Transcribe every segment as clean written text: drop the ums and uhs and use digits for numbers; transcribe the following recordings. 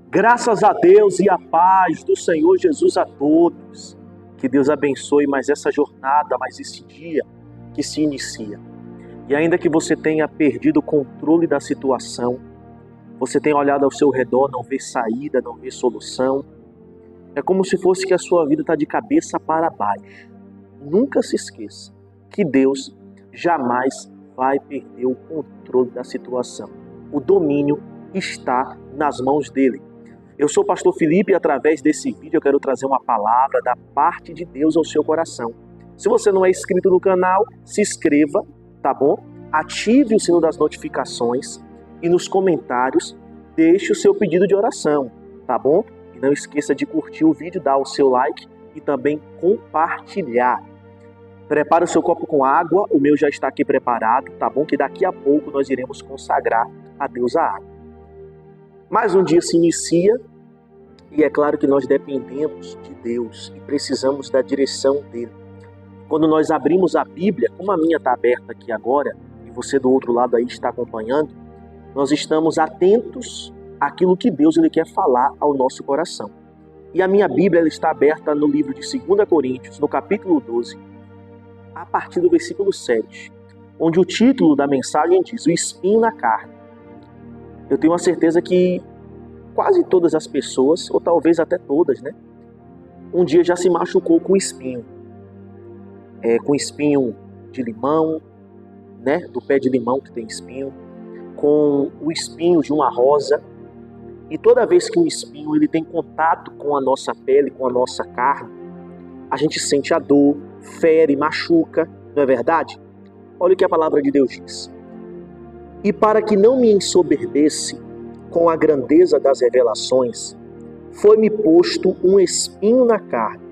Graças a Deus e a paz do Senhor Jesus a todos. Que Deus abençoe mais essa jornada, mais esse dia que se inicia. E ainda que você tenha perdido o controle da situação, você tenha olhado ao seu redor, não vê saída, não vê solução, é como se fosse que a sua vida está de cabeça para baixo. Nunca se esqueça que Deus jamais vai perder o controle da situação. O domínio está nas mãos dele. Eu sou o pastor Felipe e através desse vídeo eu quero trazer uma palavra da parte de Deus ao seu coração. Se você não é inscrito no canal, se inscreva, tá bom? Ative o sino das notificações e nos comentários deixe o seu pedido de oração, tá bom? E não esqueça de curtir o vídeo, dar o seu like e também compartilhar. Prepare o seu copo com água, o meu já está aqui preparado, tá bom? Que daqui a pouco nós iremos consagrar a Deus a água. Mais um dia se inicia e é claro que nós dependemos de Deus e precisamos da direção dele. Quando nós abrimos a Bíblia, como a minha está aberta aqui agora e você do outro lado aí está acompanhando, nós estamos atentos àquilo que Deus ele quer falar ao nosso coração. E a minha Bíblia ela está aberta no livro de 2 Coríntios, no capítulo 12, a partir do versículo 7, onde o título da mensagem diz: o espinho na carne. Eu tenho a certeza que quase todas as pessoas, ou talvez até todas, né? Um dia já se machucou com espinho. Com espinho de limão, né? Do pé de limão que tem espinho. Com o espinho de uma rosa. E toda vez que o espinho ele tem contato com a nossa pele, com a nossa carne, a gente sente a dor, fere, machuca, não é verdade? Olha o que a palavra de Deus diz. E para que não me ensoberbesse com a grandeza das revelações, foi-me posto um espinho na carne,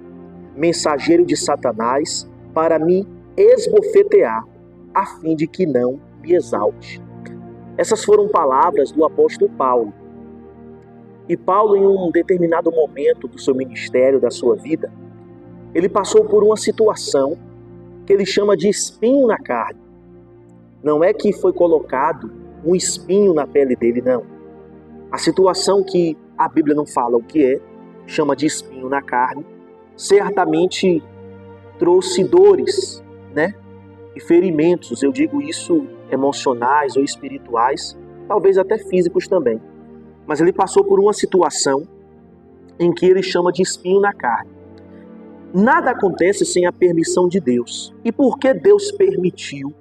mensageiro de Satanás, para me esbofetear, a fim de que não me exalte. Essas foram palavras do apóstolo Paulo. E Paulo, em um determinado momento do seu ministério, da sua vida, ele passou por uma situação que ele chama de espinho na carne. Não é que foi colocado um espinho na pele dele, não. A situação que a Bíblia não fala o que é, chama de espinho na carne, certamente trouxe dores, né? E ferimentos, eu digo isso emocionais ou espirituais, talvez até físicos também. Mas ele passou por uma situação em que ele chama de espinho na carne. Nada acontece sem a permissão de Deus. E por que Deus permitiu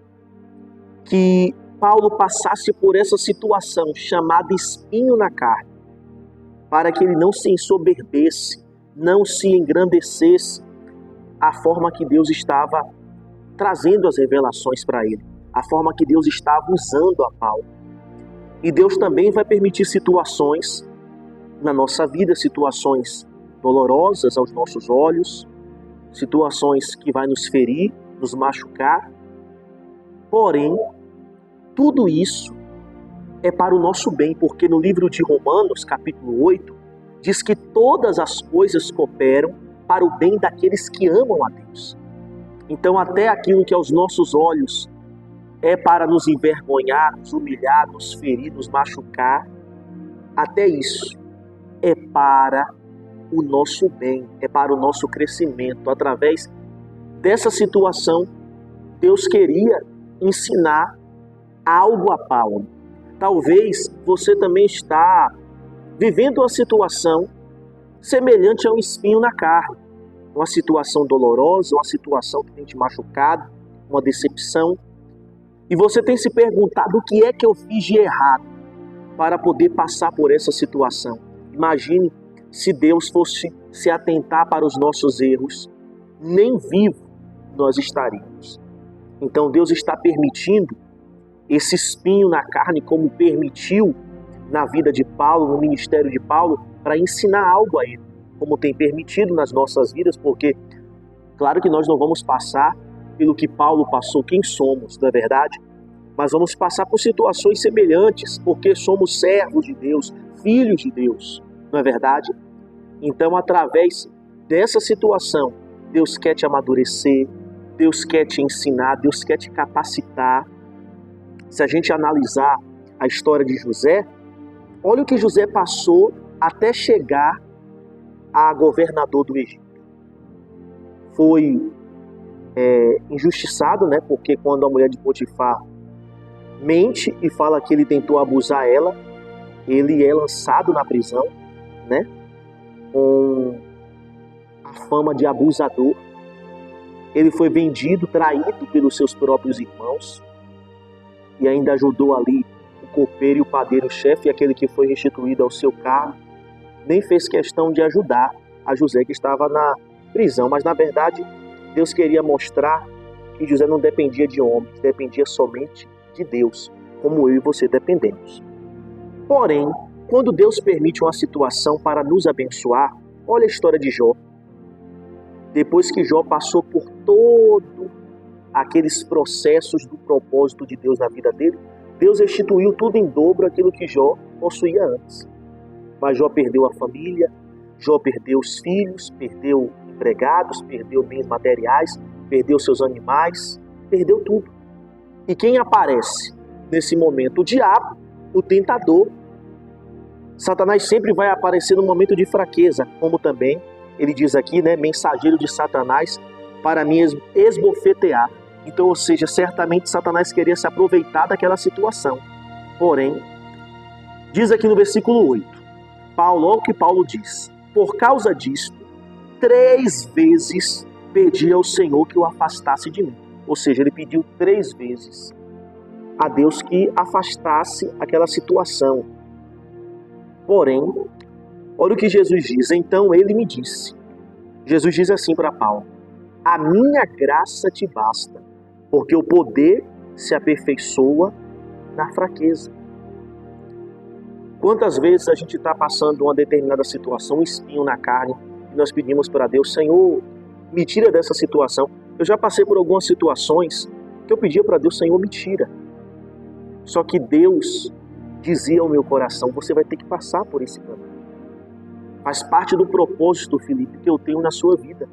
que Paulo passasse por essa situação chamada espinho na carne? Para que ele não se ensoberbesse, não se engrandecesse a forma que Deus estava trazendo as revelações para ele, a forma que Deus estava usando a Paulo. E Deus também vai permitir situações na nossa vida, situações dolorosas aos nossos olhos, situações que vai nos ferir, nos machucar. Porém, tudo isso é para o nosso bem, porque no livro de Romanos, capítulo 8, diz que todas as coisas cooperam para o bem daqueles que amam a Deus. Então, até aquilo que aos nossos olhos é para nos envergonhar, nos humilhar, nos ferir, nos machucar, até isso é para o nosso bem, é para o nosso crescimento. Através dessa situação, Deus queria ensinar algo a Paulo. Talvez você também está vivendo uma situação semelhante a um espinho na carne. Uma situação dolorosa, uma situação que tem te machucado, uma decepção. E você tem se perguntado o que é que eu fiz de errado para poder passar por essa situação. Imagine se Deus fosse se atentar para os nossos erros, nem vivo nós estaríamos. Então Deus está permitindo esse espinho na carne, como permitiu na vida de Paulo, no ministério de Paulo, para ensinar algo a ele, como tem permitido nas nossas vidas, porque claro que nós não vamos passar pelo que Paulo passou, quem somos, não é verdade? Mas vamos passar por situações semelhantes, porque somos servos de Deus, filhos de Deus, não é verdade? Então, através dessa situação, Deus quer te amadurecer, Deus quer te ensinar, Deus quer te capacitar. Se a gente analisar a história de José, olha o que José passou até chegar a governador do Egito. Foi injustiçado, né? Porque quando a mulher de Potifar mente e fala que ele tentou abusar ela, ele é lançado na prisão, né? Com a fama de abusador. Ele foi vendido, traído pelos seus próprios irmãos e ainda ajudou ali o copeiro e o padeiro-chefe, aquele que foi restituído ao seu cargo. Nem fez questão de ajudar a José, que estava na prisão, mas na verdade Deus queria mostrar que José não dependia de homens, dependia somente de Deus, como eu e você dependemos. Porém, quando Deus permite uma situação para nos abençoar, olha a história de Jó. Depois que Jó passou por todos aqueles processos do propósito de Deus na vida dele, Deus restituiu tudo em dobro aquilo que Jó possuía antes. Mas Jó perdeu a família, Jó perdeu os filhos, perdeu empregados, perdeu bens materiais, perdeu seus animais, perdeu tudo. E quem aparece nesse momento? O diabo, o tentador. Satanás sempre vai aparecer no momento de fraqueza, como também ele diz aqui, né, mensageiro de Satanás para me esbofetear. Então, ou seja, certamente Satanás queria se aproveitar daquela situação. Porém, diz aqui no versículo 8, olha o que Paulo diz: por causa disto, 3 vezes pedi ao Senhor que o afastasse de mim. Ou seja, ele pediu 3 vezes a Deus que afastasse aquela situação. Porém, olha o que Jesus diz. Então ele me disse. Jesus diz assim para Paulo: a minha graça te basta, porque o poder se aperfeiçoa na fraqueza. Quantas vezes a gente está passando uma determinada situação, um espinho na carne, e nós pedimos para Deus: Senhor, me tira dessa situação. Eu já passei por algumas situações que eu pedia para Deus: Senhor, me tira. Só que Deus dizia ao meu coração: você vai ter que passar por esse caminho. Faz parte do propósito, Felipe, que eu tenho na sua vida.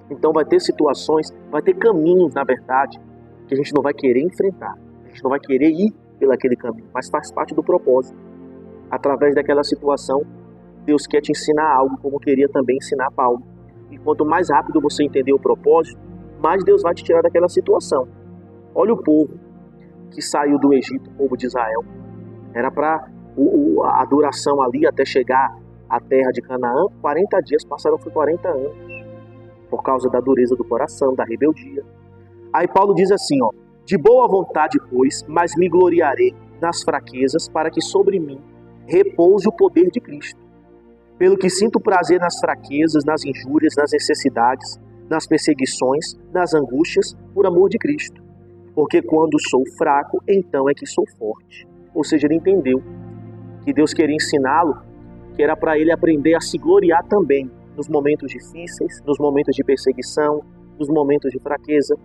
Então vai ter situações, vai ter caminhos, na verdade, que a gente não vai querer enfrentar. A gente não vai querer ir pelaquele caminho, mas faz parte do propósito. Através daquela situação, Deus quer te ensinar algo, como queria também ensinar Paulo. E quanto mais rápido você entender o propósito, mais Deus vai te tirar daquela situação. Olha o povo que saiu do Egito, o povo de Israel. Era para a duração ali até chegar à terra de Canaã, 40 dias, passaram por 40 anos. Por causa da dureza do coração, da rebeldia. Aí Paulo diz assim, de boa vontade, pois, mas me gloriarei nas fraquezas, para que sobre mim repouse o poder de Cristo. Pelo que sinto prazer nas fraquezas, nas injúrias, nas necessidades, nas perseguições, nas angústias, por amor de Cristo. Porque quando sou fraco, então é que sou forte. Ou seja, ele entendeu que Deus queria ensiná-lo, que era para ele aprender a se gloriar também nos momentos difíceis, nos momentos de perseguição, nos momentos de fraqueza.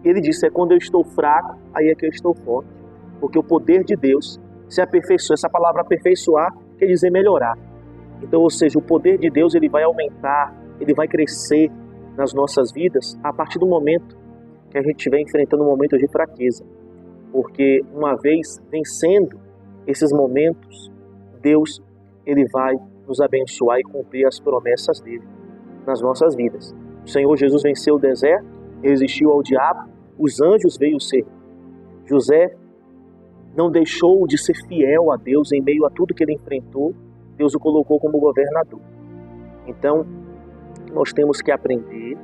Ele disse: é quando eu estou fraco, aí é que eu estou forte. Porque o poder de Deus se aperfeiçoa. Essa palavra aperfeiçoar quer dizer melhorar. Então, ou seja, o poder de Deus ele vai aumentar, ele vai crescer nas nossas vidas a partir do momento que a gente estiver enfrentando um momento de fraqueza. Porque uma vez vencendo esses momentos, Deus ele vai nos abençoar e cumprir as promessas dele nas nossas vidas. O Senhor Jesus venceu o deserto, resistiu ao diabo, os anjos veio ser. José não deixou de ser fiel a Deus em meio a tudo que ele enfrentou. Deus o colocou como governador. Então, nós temos que aprender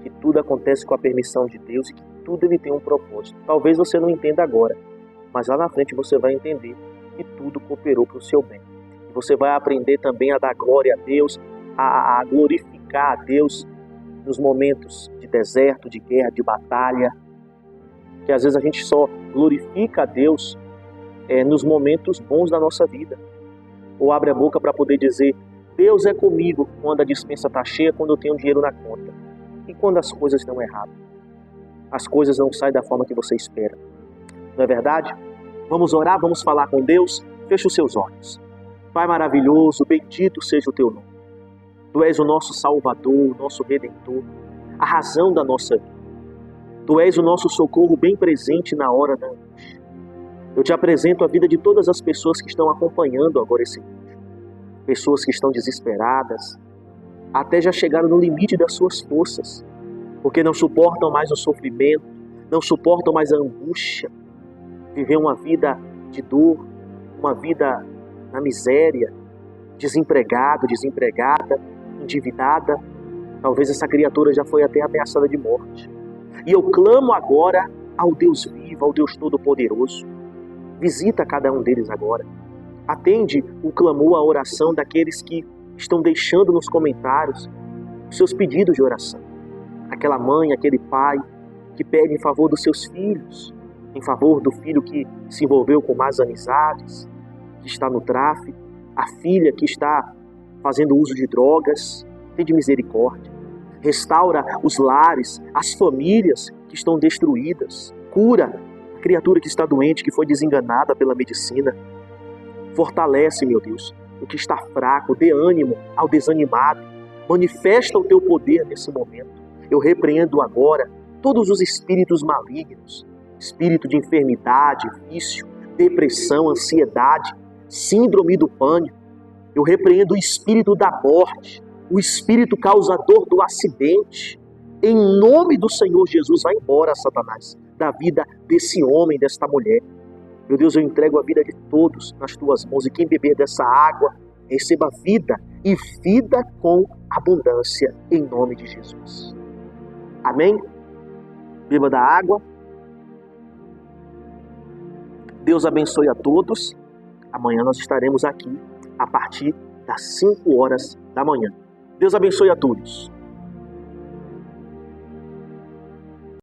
que tudo acontece com a permissão de Deus e que tudo ele tem um propósito. Talvez você não entenda agora, mas lá na frente você vai entender que tudo cooperou para o seu bem. E você vai aprender também a dar glória a Deus, a glorificar a Deus nos momentos de deserto, de guerra, de batalha. Que às vezes a gente só glorifica a Deus nos momentos bons da nossa vida. Ou abre a boca para poder dizer: Deus é comigo quando a despensa está cheia, quando eu tenho dinheiro na conta. E quando as coisas dão errado? As coisas não saem da forma que você espera. Não é verdade? Vamos orar, vamos falar com Deus. Feche os seus olhos. Pai maravilhoso, bendito seja o teu nome. Tu és o nosso Salvador, o nosso Redentor, a razão da nossa vida. Tu és o nosso socorro bem presente na hora da angústia. Eu te apresento a vida de todas as pessoas que estão acompanhando agora esse vídeo. pessoas que estão desesperadas, até já chegaram no limite das suas forças, porque não suportam mais o sofrimento, não suportam mais a angústia, viver uma vida de dor, uma vida na miséria, desempregado, desempregada, endividada. Talvez essa criatura já foi até ameaçada de morte. E eu clamo agora ao Deus vivo, ao Deus Todo-Poderoso. Visita cada um deles agora. Atende o clamor, a oração daqueles que estão deixando nos comentários os seus pedidos de oração. Aquela mãe, aquele pai que pede em favor dos seus filhos, em favor do filho que se envolveu com más amizades, que está no tráfico, a filha que está fazendo uso de drogas. Tem de misericórdia. Restaura os lares, as famílias que estão destruídas. Cura a criatura que está doente, que foi desenganada pela medicina. Fortalece, meu Deus, o que está fraco, dê ânimo ao desanimado. Manifesta o teu poder nesse momento. Eu repreendo agora todos os espíritos malignos, espírito de enfermidade, vício, depressão, ansiedade, síndrome do pânico. Eu repreendo o espírito da morte, o espírito causador do acidente. Em nome do Senhor Jesus, vai embora, Satanás, da vida desse homem, desta mulher. Meu Deus, eu entrego a vida de todos nas tuas mãos, e quem beber dessa água, receba vida, e vida com abundância, em nome de Jesus. Amém? Beba da água. Deus abençoe a todos. Amanhã nós estaremos aqui a partir das 5 horas da manhã. Deus abençoe a todos.